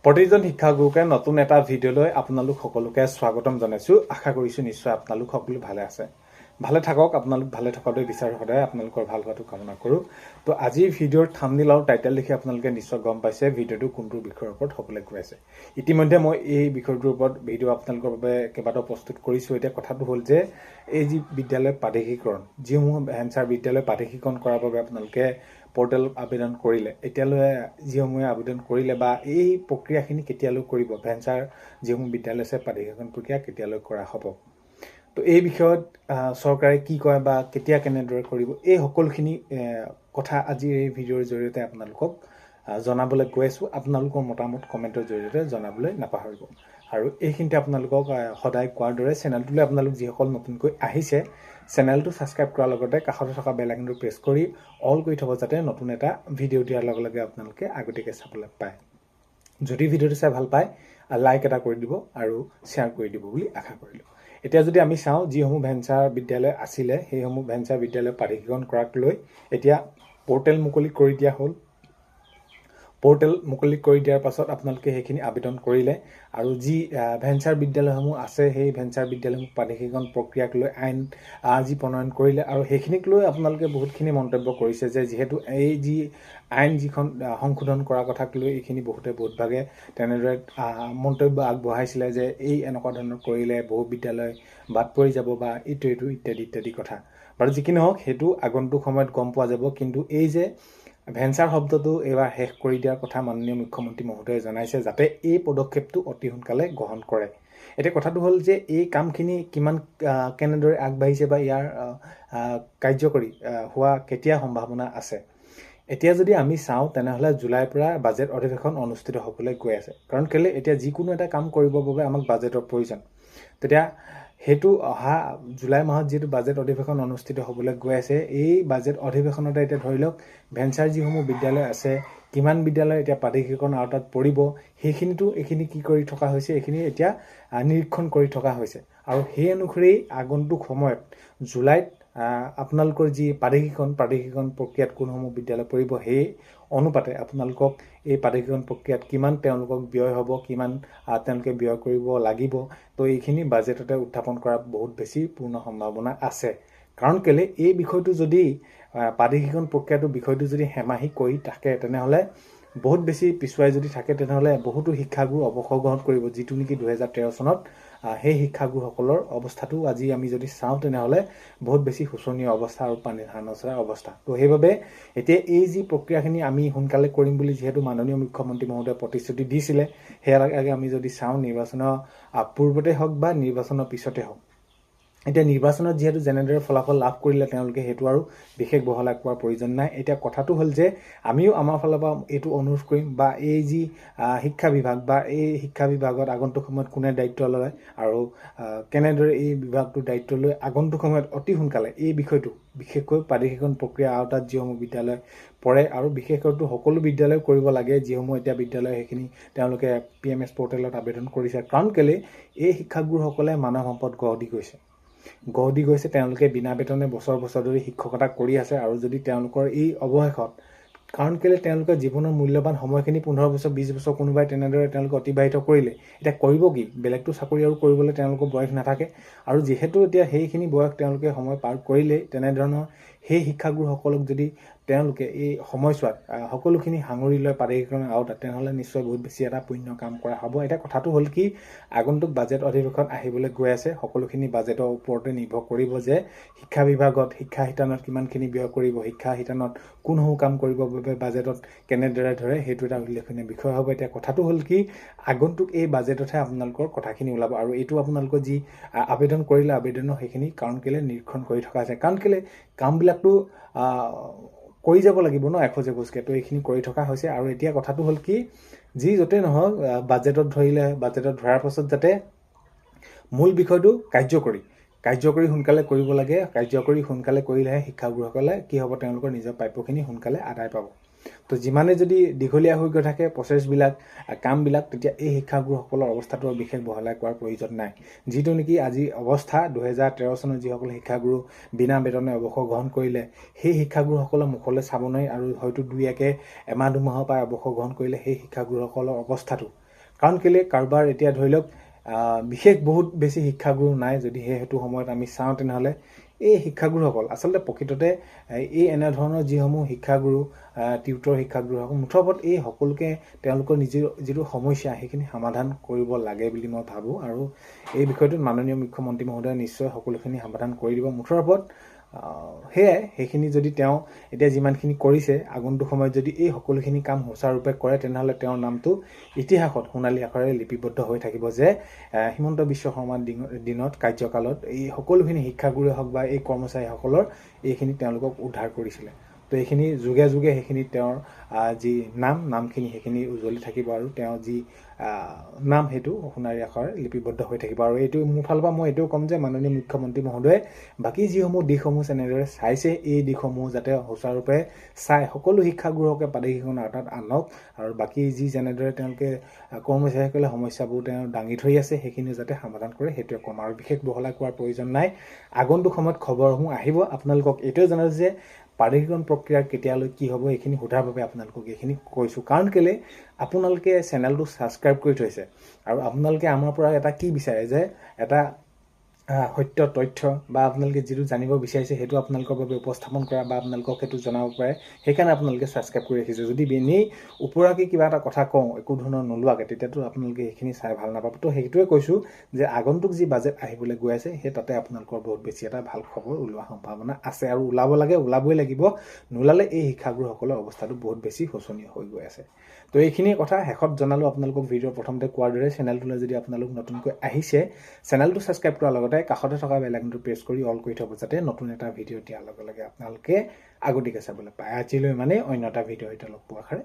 প্ৰতিজন শিক্ষাগুৰুকে নতুন এটা ভিডিঅ'লৈ আপোনালোক সকলোকে স্বাগতম জনাইছোঁ। আশা কৰিছোঁ নিশ্চয় আপোনালোক সকলো ভালে আছে। ভালে থাকক, আপোনালোক ভালে থকাটোৱে বিচাৰোঁ, সদায় আপোনালোকৰ ভাল হোৱাটো কামনা কৰোঁ। তো আজিৰ ভিডিঅ'ৰ থাম্বনেইল আৰু টাইটেল দেখি আপোনালোকে নিশ্চয় গম পাইছে ভিডিঅ'টো কোনটো বিষয়ৰ ওপৰত হ'বলৈ গৈ আছে। ইতিমধ্যে মই এই বিষয়টোৰ ওপৰত ভিডিঅ' আপোনালোকৰ বাবে কেইবাটাও প্ৰস্তুত কৰিছোঁ। এতিয়া কথাটো হ'ল যে এই যি বিদ্যালয় প্ৰাদেশিকৰণ, যিসমূহ ভেঞ্চাৰ বিদ্যালয় প্ৰাদেশিকৰণ কৰাৰ বাবে আপোনালোকে পৰ্টেলত আবেদন কৰিলে, এতিয়ালৈ যিসমূহে আবেদন কৰিলে বা এই প্ৰক্ৰিয়াখিনি কেতিয়ালৈ কৰিব, ভেঞ্চাৰ যিসমূহ বিদ্যালয় আছে প্ৰাদেশিকৰণ প্ৰক্ৰিয়া কেতিয়ালৈ কৰা হ'ব, তো এই বিষয়ত চৰকাৰে কি কয় বা কেতিয়া কেনেদৰে কৰিব, এই সকলোখিনি কথা আজিৰ এই ভিডিঅ'ৰ জৰিয়তে আপোনালোকক জনাবলৈ গৈ আছোঁ। আপোনালোকৰ মতামত কমেণ্টৰ জৰিয়তে জনাবলৈ নাপাহৰিব। আৰু এইখিনিতে আপোনালোকক সদায় কোৱাৰ দৰে চেনেলটোলৈ আপোনালোক যিসকল নতুনকৈ আহিছে, চেনেলটো ছাবস্ক্ৰাইব কৰাৰ লগতে কাষতে থকা বেল আইকনটো প্ৰেছ কৰি অল কৰি থ'ব, যাতে নতুন এটা ভিডিঅ' দিয়াৰ লগে লগে আপোনালোকে আগতীয়াকৈ চাবলৈ পায়। যদি ভিডিঅ'টো চাই ভাল পায়, লাইক এটা কৰি দিব আৰু শ্বেয়াৰ কৰি দিব বুলি আশা কৰিলোঁ। এতিয়া যদি আমি চাওঁ, যিসমূহ ভেঞ্চাৰ বিদ্যালয় আছিলে, সেইসমূহ ভেঞ্চাৰ বিদ্যালয় প্ৰাদেশিকৰণ কৰাক লৈ এতিয়া পৰ্টেল মুকলি কৰি দিয়া হ'ল। পৰ্টেল মুকলি কৰি দিয়াৰ পাছত আপোনালোকে সেইখিনি আবেদন কৰিলে, আৰু যি ভেঞ্চাৰ বিদ্যালয়সমূহ আছে, সেই ভেঞ্চাৰ বিদ্যালয়সমূহ প্ৰাদেশিকৰণ প্ৰক্ৰিয়াক লৈ আইন যি প্ৰণয়ন কৰিলে, আৰু সেইখিনিক লৈ আপোনালোকে বহুতখিনি মন্তব্য কৰিছে যে যিহেতু এই যি আইন যিখন সংশোধন কৰাৰ কথাক লৈ এইখিনি বহুতভাগে তেনেদৰে মন্তব্য আগবঢ়াইছিলে যে এই এনেকুৱা ধৰণৰ কৰিলে বহু বিদ্যালয় বাদ পৰি যাব বা এইটো ইত্যাদি ইত্যাদি কথা। বাৰু যি কি নহওক, সেইটো আগন্তুক সময়ত গম পোৱা যাব। কিন্তু এই যে ভেঞ্চাৰ শব্দটো এইবাৰ শেষ কৰি দিয়াৰ কথা মাননীয় মুখ্যমন্ত্ৰী মহোদয়ে জনাইছে, যাতে এই পদক্ষেপটো অতি সোনকালে গ্ৰহণ কৰে। এতিয়া কথাটো হ'ল যে এই কামখিনি কেনেদৰে আগবাঢ়িছে বা ইয়াৰ কাৰ্যকৰী হোৱা কেতিয়া সম্ভাৱনা আছে। এতিয়া যদি আমি চাওঁ, তেনেহ'লে জুলাইৰ পৰা বাজেট অধিৱেশন অনুষ্ঠিত হ'বলৈ গৈ আছে। কাৰণ কেলৈ, এতিয়া যিকোনো এটা কাম কৰিবৰ বাবে আমাক বাজেটৰ প্ৰয়োজন। তেতিয়া সেইটো অহা জুলাই মাহত যিহেতু বাজেট অধিৱেশন অনুষ্ঠিত হ'বলৈ গৈ আছে, এই বাজেট অধিৱেশনতে এতিয়া ধৰি লওক ভেঞ্চাৰ যিসমূহ বিদ্যালয় আছে, কিমান বিদ্যালয় এতিয়া প্ৰাদেশিকৰণ আওতাত পৰিব, এইখিনি কি কৰি থকা হৈছে, এইখিনি এতিয়া নিৰীক্ষণ কৰি থকা হৈছে। আৰু সেই অনুসৰি আগন্তুক সময়ত জুলাইত আপোনালোকৰ যি প্ৰাদেশিকৰণ প্ৰক্ৰিয়াত কোনসমূহ বিদ্যালয় পৰিব, সেই অনুপাতে আপোনালোকক এই প্ৰাদেশিকৰণ প্ৰক্ৰিয়াত কিমান তেওঁলোকক ব্যয় হ'ব, কিমান তেওঁলোকে ব্যয় কৰিব লাগিব, তো এইখিনি বাজেটতে উত্থাপন কৰাৰ বহুত বেছি পূৰ্ণ সম্ভাৱনা আছে। কাৰণ কেলৈ, এই বিষয়টো যদি প্ৰাদেশিকৰণ প্ৰক্ৰিয়াটো বিষয়টো যদি হেমাহি কৰি থাকে, তেনেহ'লে বহুত বেছি পিছুৱাই যদি থাকে, তেনেহ'লে বহুতো শিক্ষাগুৰু অৱসৰ গ্ৰহণ কৰিব, যিটো নেকি 2013 চনত সেই শিক্ষাগুৰুসকলৰ অৱস্থাটো আজি আমি যদি চাওঁ, তেনেহ'লে বহুত বেছি শোচনীয় অৱস্থা আৰু পানীৰ হাঁহ নচৰা অৱস্থা। তো সেইবাবে এতিয়া এই যি প্ৰক্ৰিয়াখিনি আমি সোনকালে কৰিম বুলি যিহেতু মাননীয় মুখ্যমন্ত্ৰী মহোদয়ে প্ৰতিশ্ৰুতি দিছিলে, সেয়াকে আমি যদি চাওঁ, নিৰ্বাচনৰ পূৰ্বতে হওক বা নিৰ্বাচনৰ পিছতে হওক, এতিয়া নিৰ্বাচনত যিহেতু যেনেদৰে ফলাফল লাভ কৰিলে তেওঁলোকে সেইটো আৰু বিশেষ বহলাই কোৱাৰ প্ৰয়োজন নাই। এতিয়া কথাটো হ'ল যে আমিও আমাৰ ফালৰ পৰা এইটো অনুৰোধ কৰিম, বা এই যি শিক্ষা বিভাগ বা এই শিক্ষা বিভাগত আগন্তুক সময়ত কোনে দায়িত্ব লয় আৰু কেনেদৰে এই বিভাগটোৰ দায়িত্ব লৈ আগন্তুক সময়ত অতি সোনকালে এই বিষয়টো, বিশেষকৈ প্ৰাদেশিকৰণ প্ৰক্ৰিয়া আওতাত যিসমূহ বিদ্যালয় পৰে, আৰু বিশেষকৈ সকলো বিদ্যালয় কৰিব লাগে, যিসমূহ এতিয়া বিদ্যালয় সেইখিনি তেওঁলোকে PMS পৰ্টেলত আবেদন কৰিছে। কাৰণ কেলৈ, এই শিক্ষাগুৰুসকলে মানৱ সম্পদ গঢ় দি গৈছে, তেওঁলোকে বিনা বেতনে বছৰ ধৰি শিক্ষকতা কৰি আছে। আৰু যদি তেওঁলোকৰ এই অৱশেষত, কাৰণ কেলৈ তেওঁলোকে জীৱনৰ মূল্যৱান সময়খিনি 15 বছৰ 20 বছৰ কোনোবাই তেনেদৰে তেওঁলোকে অতিবাহিত কৰিলে, এতিয়া কৰিব কি, বেলেগটো চাকৰি আৰু কৰিবলৈ তেওঁলোকৰ বয়স নাথাকে। আৰু যিহেতু এতিয়া সেইখিনি বয়স তেওঁলোকে সময় পাৰ কৰিলেই, তেনেধৰণৰ সেই শিক্ষাগুৰুসকলক যদি তেওঁলোকে এই সময়ছোৱাত সকলোখিনি সাঙুৰি লয় প্ৰাদেশিকৰণ আওতাত, তেনেহ'লে নিশ্চয় বহুত বেছি এটা পুণ্য কাম কৰা হ'ব। এতিয়া কথাটো হ'ল কি, আগন্তুক বাজেট অধিৱেশন আহিবলৈ গৈ আছে, সকলোখিনি বাজেটৰ ওপৰতে নিৰ্ভৰ কৰিব যে শিক্ষা বিভাগত শিক্ষা শিতানত কিমানখিনি ব্যয় কৰিব, শিক্ষা শিতানত কোনসমূহ কাম কৰিবৰ বাবে বাজেটত কেনেদৰে ধৰে, সেইটো এটা উল্লেখনীয় বিষয় হ'ব। এতিয়া কথাটো হ'ল কি, আগন্তুক এই বাজেটতহে আপোনালোকৰ কথাখিনি ওলাব। আৰু এইটো আপোনালোকৰ যি আবেদন কৰিলে, আবেদনৰ সেইখিনি কাৰণ কেলৈ নিৰীক্ষণ কৰি থকা হৈছে, কাৰণ কেলৈ কামবিলাকতো কৰি যাব লাগিব ন, এখোজ এখোজকৈ, তো এইখিনি কৰি থকা হৈছে। আৰু এতিয়া কথাটো হ'ল কি, যি য'তেই নহওক, বাজেটত ধৰাৰ পাছত যাতে মূল বিষয়টো কাৰ্যকৰী সোনকালে কৰিব লাগে। কাৰ্যকৰী সোনকালে কৰিলেহে শিক্ষাগুৰুসকলে কি হ'ব, তেওঁলোকৰ নিজৰ প্ৰাপ্যখিনি সোনকালে আদায় পাব। তো যিমানে যদি দীঘলীয়া হৈ গৈ থাকে প্ৰচেছবিলাক, কামবিলাক, তেতিয়া এই শিক্ষাগুৰুসকলৰ অৱস্থাটো বিশেষ বহলাই কোৱাৰ প্ৰয়োজন নাই। যিটো নেকি আজি অৱস্থা, 2013 চনত যিসকল শিক্ষাগুৰু বিনা বেতনে অৱসৰ গ্ৰহণ কৰিলে, সেই শিক্ষাগুৰুসকলৰ মুখলৈ চাব নোৱাৰি। আৰু হয়তো এমাহ দুমাহৰ পৰা অৱসৰ গ্ৰহণ কৰিলে সেই শিক্ষাগুৰুসকলৰ অৱস্থাটো কাৰণ কেলে কাৰোবাৰ এতিয়া ধৰি লওক বিশেষ বহুত বেছি শিক্ষাগুৰু নাই যদি সেইটো সময়ত আমি চাওঁ তেনেহ'লে এই শিক্ষাগুৰুসকল আচলতে প্ৰকৃততে এই এনেধৰণৰ যিসমূহ শিক্ষাগুৰু টিউটৰ শিক্ষাগুৰুসকল মুঠৰ এই সকলোকে তেওঁলোকৰ নিজৰ যিটো সমস্যা সেইখিনি সমাধান কৰিব লাগে বুলি মই ভাবোঁ আৰু এই বিষয়টোত মাননীয় মুখ্যমন্ত্ৰী মহোদয়ে নিশ্চয় সকলোখিনি সমাধান কৰি দিব মুঠৰ সেয়াই সেইখিনি যদি তেওঁ এতিয়া যিমানখিনি কৰিছে আগন্তুক সময়ত যদি এই সকলোখিনি কাম সুচাৰুৰূপে কৰে তেনেহ'লে তেওঁৰ নামটো ইতিহাসত সোণালী আখৰেৰে লিপিবদ্ধ হৈ থাকিব যে হিমন্ত বিশ্ব শৰ্মাৰ দিনত কাৰ্যকালত এই সকলোখিনি শিক্ষাগুৰুৱে হওক বা এই কৰ্মচাৰীসকলৰ এইখিনি তেওঁলোকক উদ্ধাৰ কৰিছিলে তো এইখিনি যুগে যুগে সেইখিনি তেওঁৰ যি নামখিনি সেইখিনি উজ্জ্বলি থাকিব আৰু তেওঁ যি নাম সেইটো সোণালী আখৰেৰে লিপিবদ্ধ হৈ থাকিব আৰু এইটো মোৰ ফালৰ পৰা মই এইটোও ক'ম যে মাননীয় মুখ্যমন্ত্ৰী মহোদয়ে বাকী যিসমূহ দিশসমূহ যেনেদৰে চাইছে এই দিশসমূহ যাতে সুচাৰুৰূপে চাই সকলো শিক্ষাগুৰুকে প্ৰাদেশিকৰণৰ আওতাত আনক আৰু বাকী যি যেনেদৰে তেওঁলোকে কৰ্মচাৰীসকলে সমস্যাবোৰ তেওঁ দাঙি ধৰি আছে সেইখিনি যাতে সমাধান কৰে সেইটোৱে ক'ম আৰু বিশেষ বহলাই কোৱাৰ প্ৰয়োজন নাই আগন্তুক সময়ত খবৰসমূহ আহিব আপোনালোকক এইটোৱে জনাইছোঁ যে প্ৰাদেশিকৰণ প্ৰক্ৰিয়া কেতিয়ালৈ কি হ'ব এইখিনি সোধাৰ বাবে আপোনালোকক এইখিনি কৈছোঁ কাৰণ কেলে আপোনালোকে চেনেলটো ছাবস্ক্ৰাইব কৰি থৈছে আৰু আপোনালোকে আমাৰ পৰা এটা কি বিচাৰে যে এটা সত্য তথ্য বা আপোনালোকে যিটো জানিব বিচাৰিছে সেইটো আপোনালোকৰ বাবে উপস্থাপন কৰা বা আপোনালোকক সেইটো জনাব পাৰে সেইকাৰণে আপোনালোকে ছাবস্ক্ৰাইব কৰি ৰাখিছে যদি এনেই ওপৰাকৈ কিবা এটা কথা কওঁ একো ধৰণৰ নোলোৱাকৈ তেতিয়াতো আপোনালোকে সেইখিনি চাই ভাল নাপাব তো সেইটোৱে কৈছোঁ যে আগন্তুক যি বাজেট আহিবলৈ গৈ আছে সেই তাতে আপোনালোকৰ বহুত বেছি এটা ভাল খবৰ ওলোৱাৰ সম্ভাৱনা আছে আৰু ওলাব লাগে ওলাবই লাগিব নোলালে এই শিক্ষাগুৰুসকলৰ অৱস্থাটো বহুত বেছি শোচনীয় হৈ গৈ আছে তো এইখিনি কথা শেষত জনালোঁ আপোনালোকক ভিডিঅ'ৰ প্ৰথমতে কোৱাৰ দৰে চেনেলটোলৈ যদি আপোনালোক নতুনকৈ আহিছে চেনেলটো ছাবস্ক্ৰাইব কৰাৰ লগতে কাষতে থকা বেল আইকনটো প্ৰেছ কৰি অল কৰি থ'ব যাতে নতুন এটা ভিডিঅ' দিয়াৰ লগে লগে আপোনালোকে আগতীয়াকৈ চাবলৈ পায় আজিলৈ মানে অন্য এটা ভিডিঅ' এটা লগ পোৱাৰ আশাৰে